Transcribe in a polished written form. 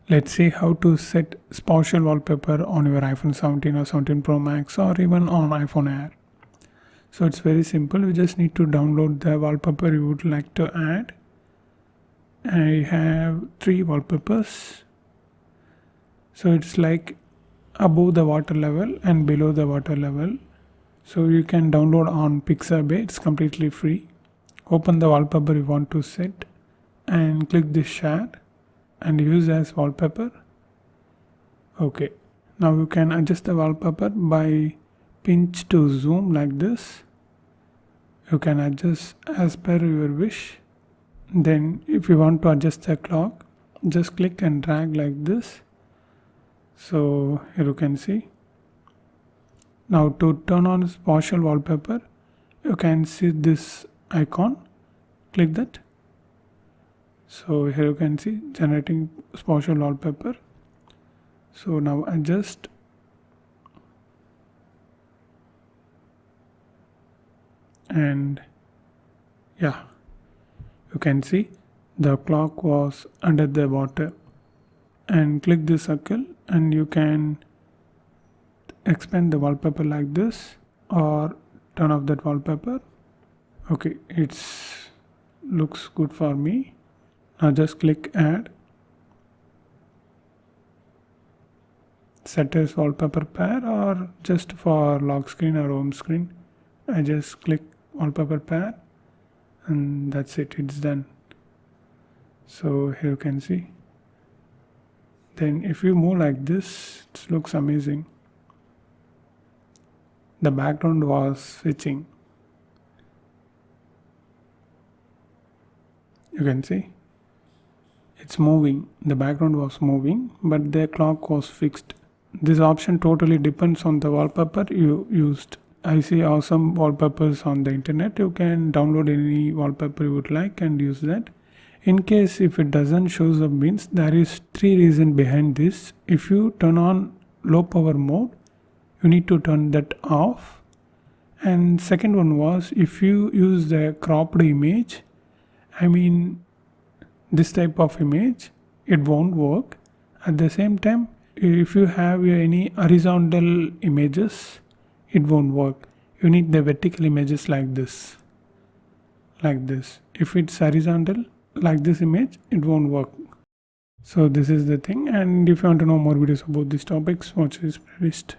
Let's see how to set spatial wallpaper on your iPhone 17 or 17 Pro Max or even on iPhone Air. So it's very simple. You just need to download the wallpaper you would like to add. I have 3 wallpapers. So it's like above the water level and below the water level. So you can download on Pixabay. It's completely free. Open the wallpaper you want to set and click this share and use as wallpaper. Okay, now you can adjust the wallpaper by pinch to zoom like this. You can adjust as per your wish. Then if you want to adjust the clock, just click and drag like this. So here you can see. Now to turn on spatial wallpaper, you can see this icon. Click that. So here you can see generating spatial wallpaper. So now adjust. And yeah, you can see the clock was under the water. And click this circle and you can expand the wallpaper like this or turn off that wallpaper. Okay, it's looks good for me. Now just click add. Set as wallpaper pair or just for lock screen or home screen. I just click wallpaper pair and that's it, it's done. So here you can see. Then if you move like this, it looks amazing. The background was switching. You can see it's moving. The background was moving, but the clock was fixed. This option totally depends on the wallpaper you used. I see awesome wallpapers on the internet. You can download any wallpaper you would like and use that. In case if it doesn't show up, means there is 3 reasons behind this. If you turn on low power mode, you need to turn that off. And second one was if you use the cropped image, I mean this type of image, it won't work. At the same time, if you have any horizontal images, it won't work. You need the vertical images like this. Like this. If it's horizontal, like this image, it won't work. So this is the thing. And if you want to know more videos about these topics, watch this playlist.